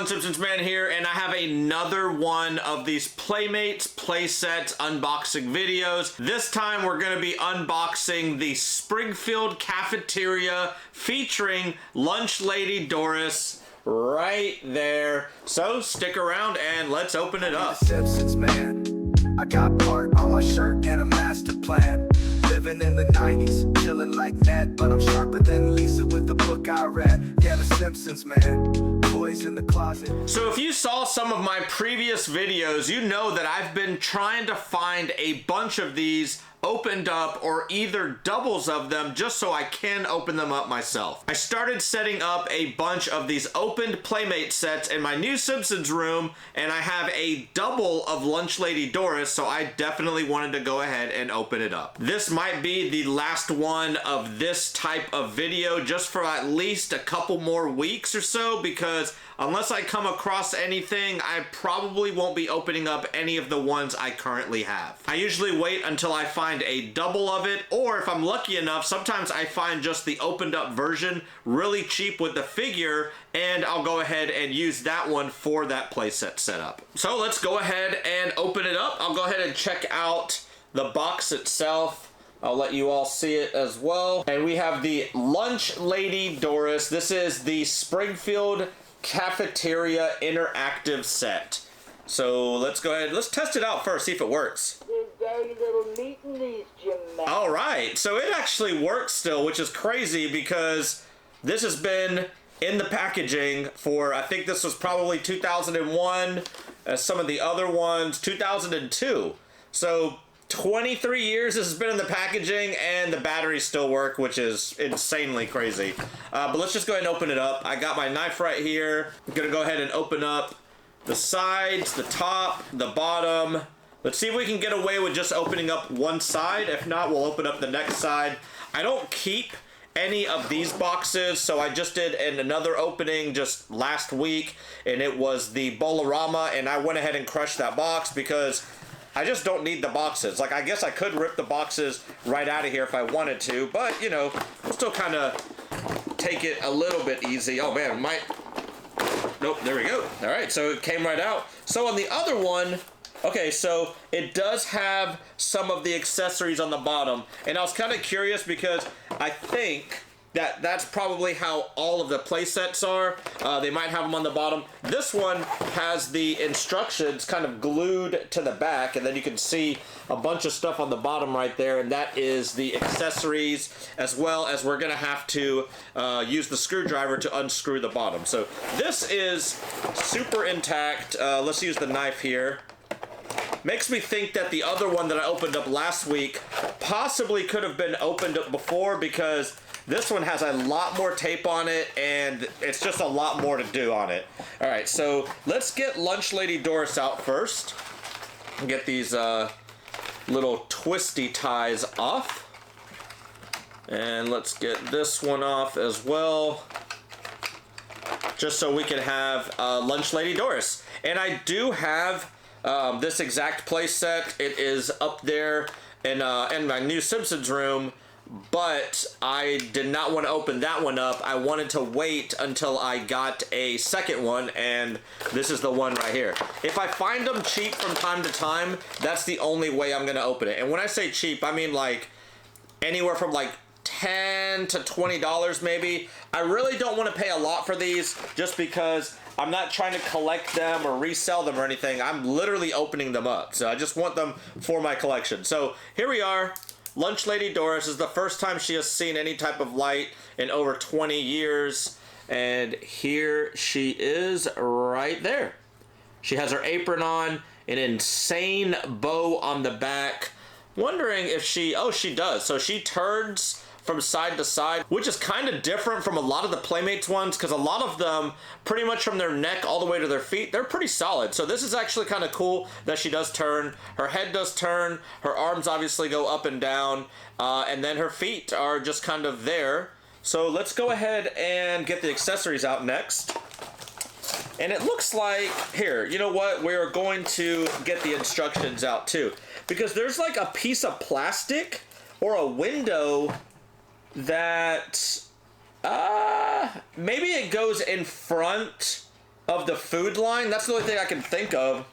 everyone, Simpsons Man here, and I have another one of these Playmates playsets unboxing videos. This time we're going to be unboxing the Springfield Cafeteria featuring Lunch Lady Doris right there. So stick around and let's open it up. Simpsons Man, I got part on my shirt and a master plan. Living in the 90s, chilling like that, but I'm sharper than Lisa with the book I read. Yeah, the Simpsons Man, toys in the closet. So if you saw some of my previous videos, you know that I've been trying to find a bunch of these opened up or either doubles of them just so I can open them up myself. I started setting up a bunch of these opened Playmate sets in my new Simpsons room, and I have a double of Lunch Lady Doris, so I definitely wanted to go ahead and open it up. This might be the last one of this type of video just for at least a couple more weeks or so, because unless I come across anything, I probably won't be opening up any of the ones I currently have. I usually wait until I find a double of it, or if I'm lucky enough, sometimes I find just the opened up version really cheap with the figure, and I'll go ahead and use that one for that playset setup. So let's go ahead and open it up. I'll go ahead and check out the box itself. I'll let you all see it as well. And we have the Lunch Lady Doris. This is the Springfield Cafeteria interactive set. So let's go ahead, let's test it out first, see if it works. Very little meat in these, Jim. All right, so it actually works still, which is crazy because this has been in the packaging for, I think this was probably 2001, as some of the other ones, 2002. So 23 years this has been in the packaging and the batteries still work, which is insanely crazy. But let's just go ahead and open it up. I got my knife right here. I'm gonna go ahead and open up the sides, the top, the bottom. Let's see if we can get away with just opening up one side. If not, we'll open up the next side. I don't keep any of these boxes, so I just did another opening just last week, and it was the Bolorama, and I went ahead and crushed that box because I just don't need the boxes. Like, I guess I could rip the boxes right out of here if I wanted to, but, you know, we'll still kind of take it a little bit easy. Oh, man, nope, there we go. All right, so it came right out. So on the other one, okay, so it does have some of the accessories on the bottom, and I was kind of curious because I think that that's probably how all of the play sets are. They might have them on the bottom. This one has the instructions kind of glued to the back, and then you can see a bunch of stuff on the bottom right there, and that is the accessories, as well as we're gonna have to use the screwdriver to unscrew the bottom. So this is super intact. Let's use the knife here. Makes me think that the other one that I opened up last week possibly could have been opened up before, because this one has a lot more tape on it, and it's just a lot more to do on it. All right, so let's get Lunch Lady Doris out first. Get these little twisty ties off. And let's get this one off as well, just so we can have Lunch Lady Doris. And I do have this exact play set. It is up there in my new Simpsons room, but I did not want to open that one up. I wanted to wait until I got a second one, and this is the one right here. If I find them cheap from time to time, that's the only way I'm gonna open it. And when I say cheap, I mean like anywhere from like $10 to $20 maybe. I really don't want to pay a lot for these, just because I'm not trying to collect them or resell them or anything. I'm literally opening them up, so I just want them for my collection. So here we are. Lunch Lady Doris is the first time she has seen any type of light in over 20 years. And here she is right there. She has her apron on, an insane bow on the back. Wondering if oh, she does. So she turns from side to side, which is kind of different from a lot of the Playmates ones, because a lot of them, pretty much from their neck all the way to their feet, they're pretty solid. So this is actually kind of cool that she does turn. Her head does turn, her arms obviously go up and down, and then her feet are just kind of there. So let's go ahead and get the accessories out next. And it looks like, here, you know what? We're going to get the instructions out too, because there's like a piece of plastic or a window that maybe it goes in front of the food line. That's the only thing I can think of.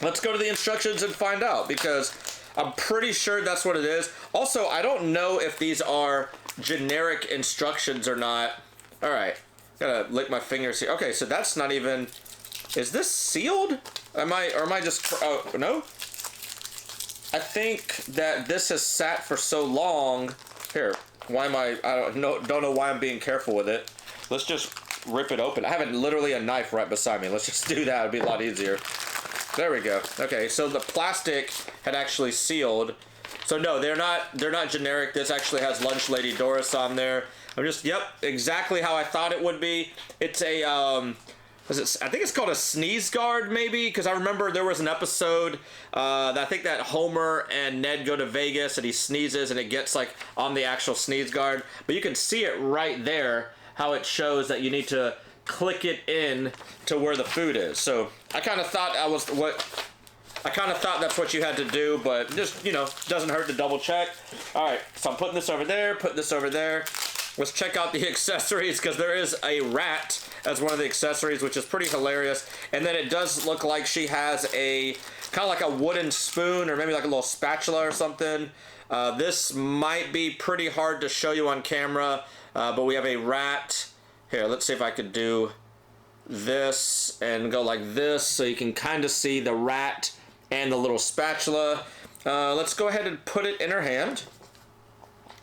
Let's go to the instructions and find out, because I'm pretty sure that's what it is. Also, I don't know if these are generic instructions or not. All right, gotta lick my fingers here. Okay, so that's not even, is this sealed? Am I just, oh, no? I think that this has sat for so long. Here, why am I don't know why I'm being careful with it. Let's just rip it open. I have literally a knife right beside me. Let's just do that, it'd be a lot easier. There we go. Okay, so the plastic had actually sealed. So no, they're not generic. This actually has Lunch Lady Doris on there. I'm just, yep, exactly how I thought it would be. It's a, I think it's called a sneeze guard, maybe, because I remember there was an episode that I think that Homer and Ned go to Vegas and he sneezes and it gets like on the actual sneeze guard. But you can see it right there, how it shows that you need to click it in to where the food is. So I kind of thought that's what you had to do, but just, you know, doesn't hurt to double check. All right, so I'm putting this over there, putting this over there. Let's check out the accessories, because there is a rat as one of the accessories, which is pretty hilarious. And then it does look like she has a kind of like a wooden spoon, or maybe like a little spatula or something. This might be pretty hard to show you on camera, but we have a rat. Here, let's see if I could do this and go like this so you can kind of see the rat and the little spatula. Let's go ahead and put it in her hand.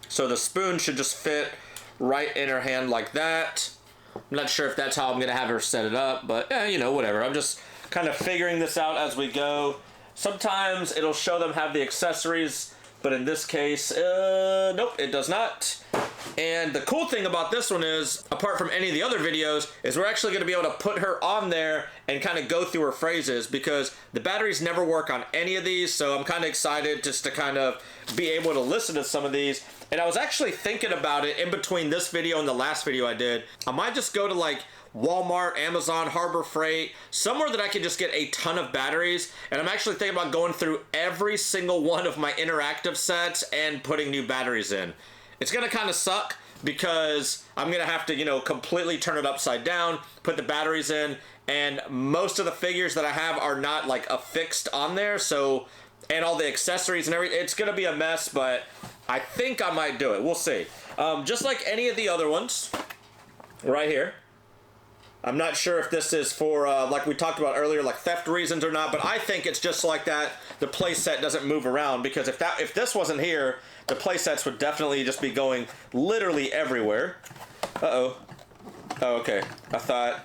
So the spoon should just fit right in her hand like that. I'm not sure if that's how I'm gonna have her set it up, but you know, whatever. I'm just kind of figuring this out as we go. Sometimes it'll show them have the accessories, but in this case, nope, it does not. And the cool thing about this one is, apart from any of the other videos, is we're actually going to be able to put her on there and kind of go through her phrases, because the batteries never work on any of these, so I'm kind of excited just to kind of be able to listen to some of these. And I was actually thinking about it in between this video and the last video I did. I might just go to like Walmart, Amazon, Harbor Freight, somewhere that I can just get a ton of batteries. And I'm actually thinking about going through every single one of my interactive sets and putting new batteries in. It's gonna kind of suck, because I'm gonna have to, you know, completely turn it upside down, put the batteries in, and most of the figures that I have are not like affixed on there, so, and all the accessories and everything, it's gonna be a mess, but I think I might do it. We'll see. Just like any of the other ones, right here. I'm not sure if this is for, like we talked about earlier, like theft reasons or not, but I think it's just like that. The play set doesn't move around, because if this wasn't here, the play sets would definitely just be going literally everywhere. Uh-oh. Oh, okay. I thought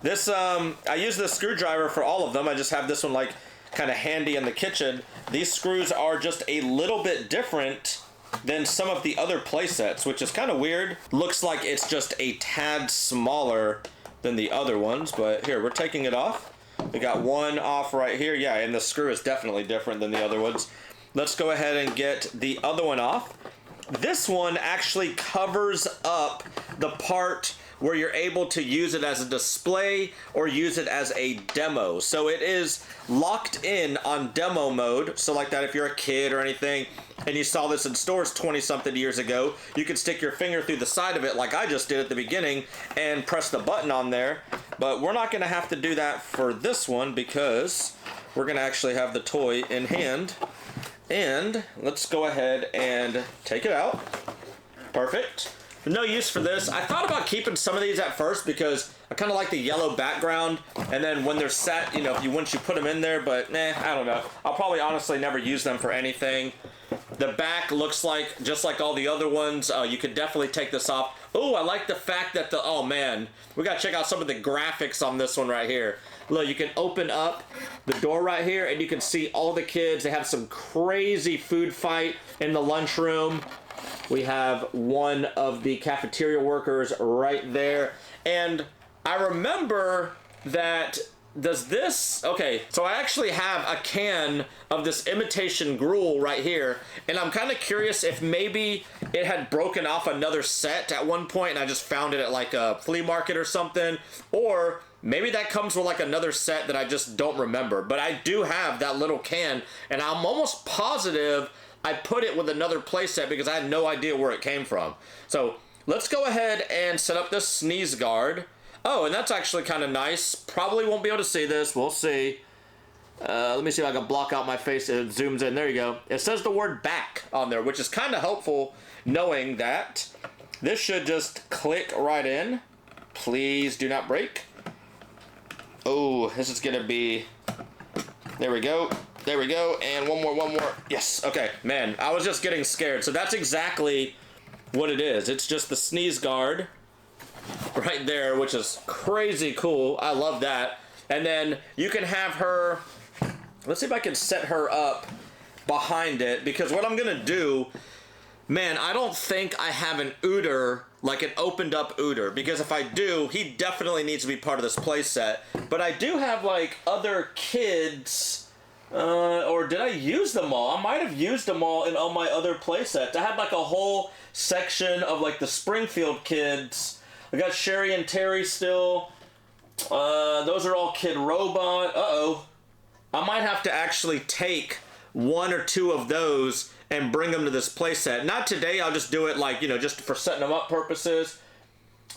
this, I use this screwdriver for all of them. I just have this one like kind of handy in the kitchen. These screws are just a little bit different than some of the other play sets, which is kind of weird. Looks like it's just a tad smaller than the other ones, but here, we're taking it off. We got one off right here. Yeah, and the screw is definitely different than the other ones. Let's go ahead and get the other one off. This one actually covers up the part where you're able to use it as a display or use it as a demo. So it is locked in on demo mode. So like that, if you're a kid or anything and you saw this in stores 20-something years ago, you could stick your finger through the side of it like I just did at the beginning and press the button on there. But we're not gonna have to do that for this one, because we're gonna actually have the toy in hand. And let's go ahead and take it out. Perfect. No use for this. I thought about keeping some of these at first, because I kind of like the yellow background, and then when they're set, you know, once you put them in there, but I don't know. I'll probably honestly never use them for anything. The back looks like, just like all the other ones, you could definitely take this off. Oh, I like the fact that oh man, we gotta check out some of the graphics on this one right here. Look, you can open up the door right here and you can see all the kids. They have some crazy food fight in the lunchroom. We have one of the cafeteria workers right there. And I remember that, okay, so I actually have a can of this imitation gruel right here, and I'm kind of curious if maybe it had broken off another set at one point and I just found it at like a flea market or something, or maybe that comes with like another set that I just don't remember. But I do have that little can, and I'm almost positive I put it with another playset because I had no idea where it came from. So let's go ahead and set up this sneeze guard. Oh, and that's actually kind of nice. Probably won't be able to see this. We'll see. Let me see if I can block out my face. It zooms in. There you go. It says the word back on there, which is kind of helpful knowing that this should just click right in. Please do not break. Oh, this is going to be... There we go. There we go. And one more. Yes. Okay. Man, I was just getting scared. So that's exactly what it is. It's just the sneeze guard right there, which is crazy cool. I love that. And then you can have her... Let's see if I can set her up behind it, because what I'm going to do... Man, I don't think I have an Ooter, like an opened up Ooter, because if I do, he definitely needs to be part of this playset. But I do have, like, other kids, or did I use them all? I might have used them all in all my other playsets. I had, like, a whole section of, like, the Springfield kids. I got Sherry and Terry still. Those are all Kid Robot. Uh-oh. I might have to actually take one or two of those and bring them to this playset. Not today, I'll just do it like, you know, just for setting them up purposes.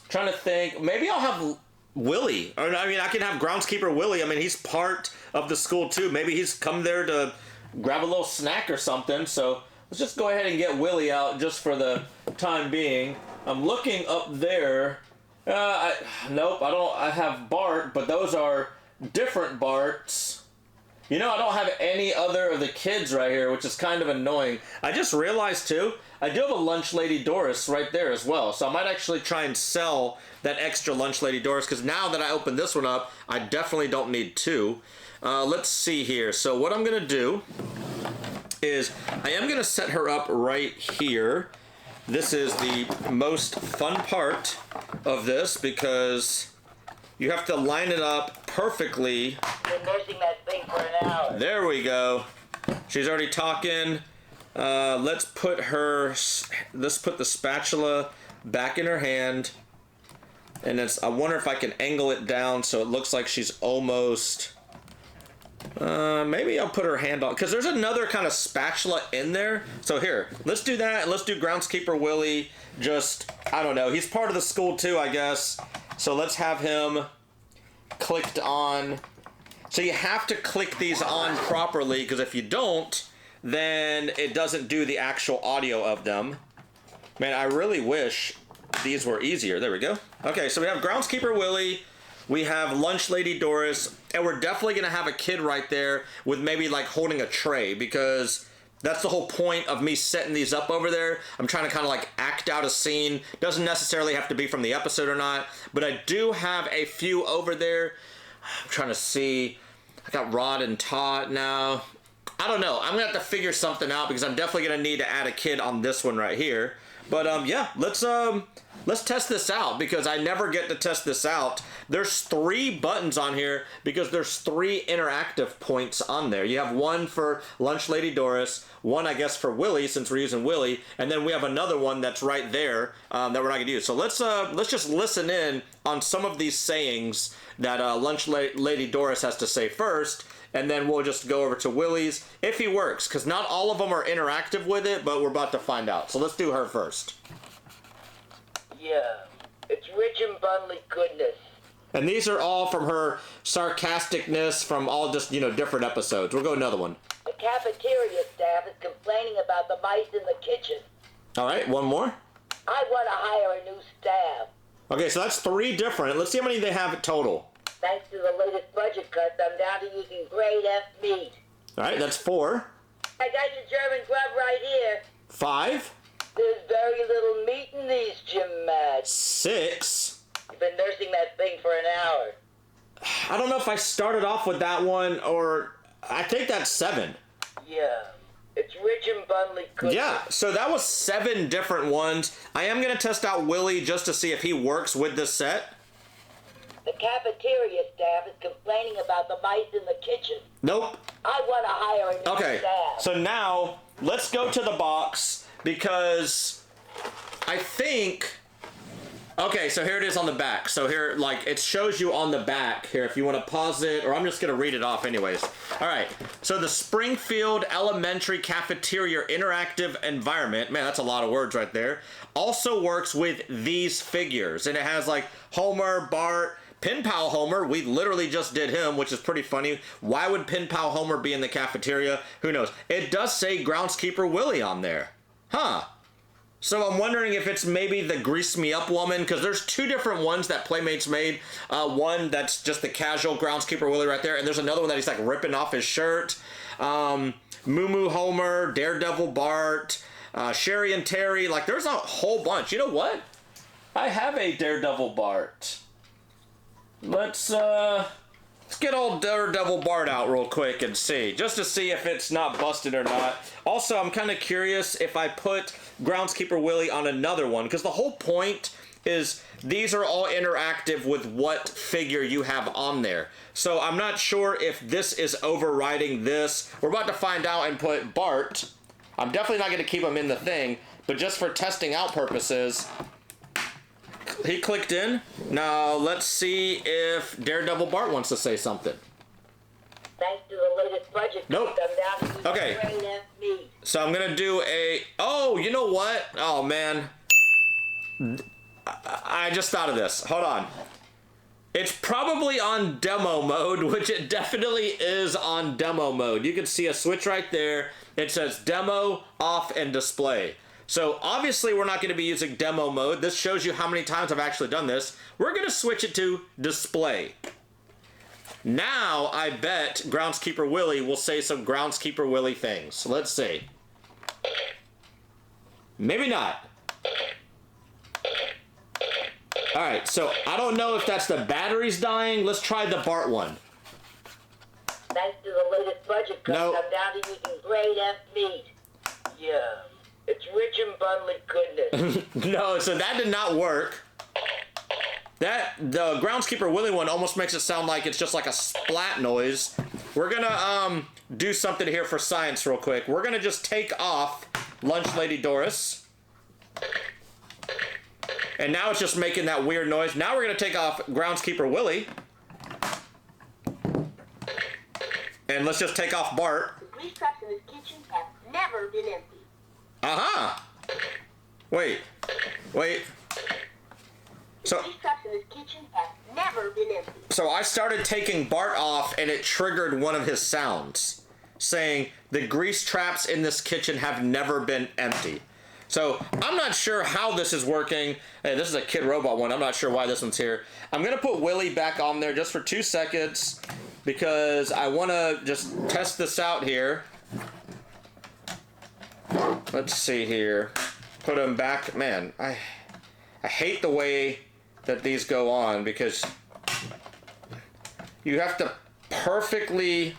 Trying to think, maybe I'll have Willie. Or, I mean, I can have Groundskeeper Willie. I mean, he's part of the school too. Maybe he's come there to grab a little snack or something. So let's just go ahead and get Willie out just for the time being. I'm looking up there. Nope, I have Bart, but those are different Barts. You know, I don't have any other of the kids right here, which is kind of annoying. I just realized, too, I do have a Lunch Lady Doris right there as well. So I might actually try and sell that extra Lunch Lady Doris, because now that I open this one up, I definitely don't need two. Let's see here. So what I'm going to do is I am going to set her up right here. This is the most fun part of this, because you have to line it up perfectly. Been nursing that thing for an hour. There we go. She's already talking. Let's put the spatula back in her hand. And I wonder if I can angle it down so it looks like she's almost... maybe I'll put her hand on, because there's another kind of spatula in there. So here, let's do that, and let's do Groundskeeper Willie. Just, I don't know, he's part of the school too, I guess. So let's have him clicked on. So you have to click these on properly, because if you don't, then it doesn't do the actual audio of them. Man, I really wish these were easier. There we go. Okay, so we have Groundskeeper Willie. We have Lunch Lady Doris, and we're definitely going to have a kid right there with maybe like holding a tray, because that's the whole point of me setting these up over there. I'm trying to kind of like act out a scene. Doesn't necessarily have to be from the episode or not, but I do have a few over there. I'm trying to see. I got Rod and Todd now. I don't know. I'm going to have to figure something out, because I'm definitely going to need to add a kid on this one right here. But yeah, let's test this out, because I never get to test this out. There's 3 buttons on here because there's 3 interactive points on there. You have one for Lunch Lady Doris, one I guess for Willie, since we're using Willie, and then we have another one that's right there that we're not gonna use. So let's just listen in on some of these sayings that Lunch Lady Doris has to say first, and then we'll just go over to Willie's if he works, because not all of them are interactive with it, but we're about to find out. So let's do her first. Yeah, it's rich in Bunley goodness. And these are all from her sarcasticness from all just, you know, different episodes. We'll go another one. The cafeteria staff is complaining about the mice in the kitchen. All right, one more. I want to hire a new staff. Okay, so that's 3 different. Let's see how many they have total. Thanks to the latest budget cuts, I'm down to using grade F meat. All right, that's 4. I got your German grub right here. 5. There's very little meat in these, Jim Mad. 6. You've been nursing that thing for an hour. I don't know if I started off with that one, or I think that's 7. Yeah, it's rich in Bunley goodness. Yeah, so that was 7 different ones. I am going to test out Willie just to see if he works with this set. The cafeteria staff is complaining about the mice in the kitchen. Nope. I want to hire a new Okay, staff. so now let's go to the box, because I think Okay, so here it is on the back. So here, like, it shows you on the back here if you want to pause it, or I'm just going to read it off anyways. All right, so the Springfield Elementary Cafeteria Interactive Environment, man, that's a lot of words right there, also works with these figures. And it has, like, Homer, Bart, Pen Pal Homer. We literally just did him, which is pretty funny. Why would Pen Pal Homer be in the cafeteria? Who knows? It does say Groundskeeper Willie on there. Huh. So I'm wondering if it's maybe the Grease Me Up woman, because there's two different ones that Playmates made. One that's just the casual Groundskeeper Willie right there, and there's another one that he's like ripping off his shirt. Moo Moo Homer, Daredevil Bart, Sherry and Terry. Like, there's a whole bunch. You know what? I have a Daredevil Bart. Let's get old Daredevil Bart out real quick and see, just to see if it's not busted or not. Also, I'm kind of curious if I put Groundskeeper Willie on another one, because the whole point is these are all interactive with what figure you have on there. So I'm not sure if this is overriding this. We're about to find out and put Bart. I'm definitely not going to keep him in the thing, but just for testing out purposes, he clicked in. Now let's see if Daredevil Bart wants to say something. Thanks to the latest budget. Nope. Okay. So I'm gonna do a. Oh, you know what? Oh man, I just thought of this. Hold on. It's probably on demo mode, which it definitely is on demo mode. You can see a switch right there. It says demo, off, and display. So obviously we're not going to be using demo mode. This shows you how many times I've actually done this. We're going to switch it to display. Now I bet Groundskeeper Willie will say some Groundskeeper Willie things. Let's see. Maybe not. All right, so I don't know if that's the batteries dying. Let's try the Bart one. Thanks to the latest budget cuts, Nope. I'm down to using grade F meat. Yeah. It's rich in bundly goodness. No, so that did not work. The Groundskeeper Willie one almost makes it sound like it's just like a splat noise. We're gonna do something here for science real quick. We're gonna just take off Lunch Lady Doris. And now it's just making that weird noise. Now we're gonna take off Groundskeeper Willie. And let's just take off Bart. The grease traps in this kitchen have never been empty. Uh-huh. Wait. So, These traps in this kitchen have never been empty. so I started taking Bart off and it triggered one of his sounds saying the grease traps in this kitchen have never been empty. So I'm not sure how this is working. Hey, this is a Kid Robot one. I'm not sure why this one's here. I'm going to put Willie back on there just for 2 seconds because I want to just test this out here. Let's see here. Put him back. Man, I hate the way that these go on because you have to perfectly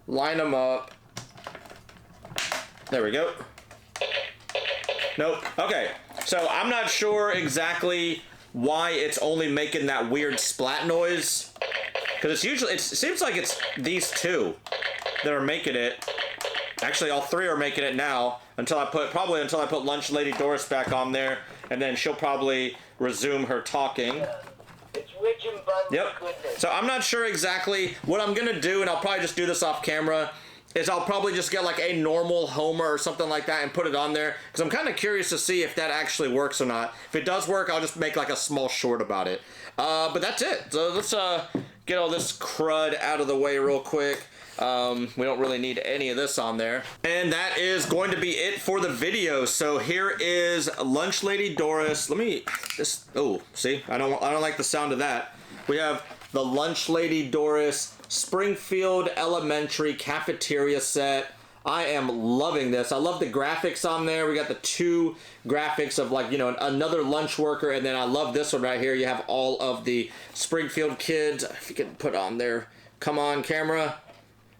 line them up. There we go. Nope. Okay. So I'm not sure exactly why it's only making that weird splat noise. Because it's usually, it seems like it's these two that are making it. Actually, all three are making it now until I put Lunch Lady Doris back on there, and then she'll probably resume her talking. It's rich in bundly goodness. So I'm not sure exactly what I'm gonna do, and I'll probably just do this off camera. Is I'll probably just get like a normal Homer or something like that and put it on there because I'm kind of curious to see if that actually works or not. If it does work, I'll just make like a small short about it. But that's it. So let's get all this crud out of the way real quick. We don't really need any of this on there. And that is going to be it for the video. So here is Lunch Lady Doris. Let me just, oh, see, I don't like the sound of that. We have the Lunch Lady Doris Springfield Elementary Cafeteria set. I am loving this. I love the graphics on there. We got the two graphics of like, you know, another lunch worker. And then I love this one right here. You have all of the Springfield kids. If you can put on there. Come on, camera.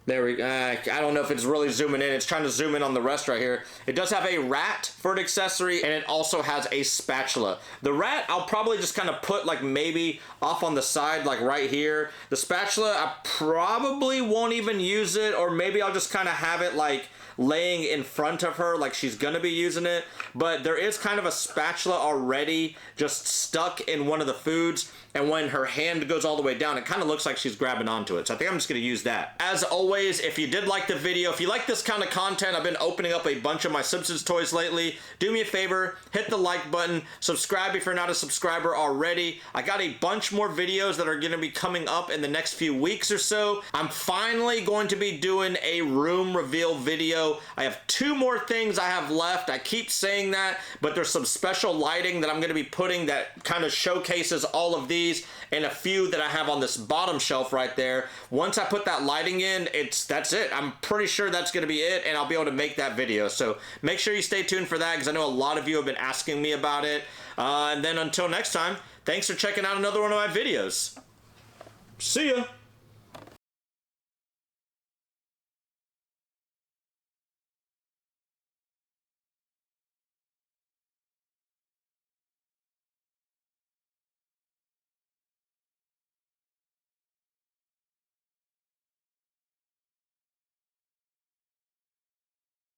There we go. I don't know if it's really zooming in. It's trying to zoom in on the rest right here. It does have a rat for an accessory, and it also has a spatula. The rat, I'll probably just kind of put like maybe off on the side, like right here. The spatula, I probably won't even use it, or maybe I'll just kind of have it like laying in front of her like she's gonna be using it. But there is kind of a spatula already just stuck in one of the foods, and when her hand goes all the way down, it kind of looks like she's grabbing onto it. So I think I'm just gonna use that. As always, if you did like the video, if you like this kind of content, I've been opening up a bunch of my Simpsons toys lately. Do me a favor, hit the like button, subscribe if you're not a subscriber already. I got a bunch more videos that are gonna be coming up in the next few weeks or so. I'm finally going to be doing a room reveal video. I have 2 more things I have left. I keep saying that, but there's some special lighting that I'm gonna be putting that kind of showcases all of these, and a few that I have on this bottom shelf right there. Once I put that lighting in, that's it. I'm pretty sure that's gonna be it, and I'll be able to make that video. So make sure you stay tuned for that, because I know a lot of you have been asking me about it. And then until next time, thanks for checking out another one of my videos. See ya.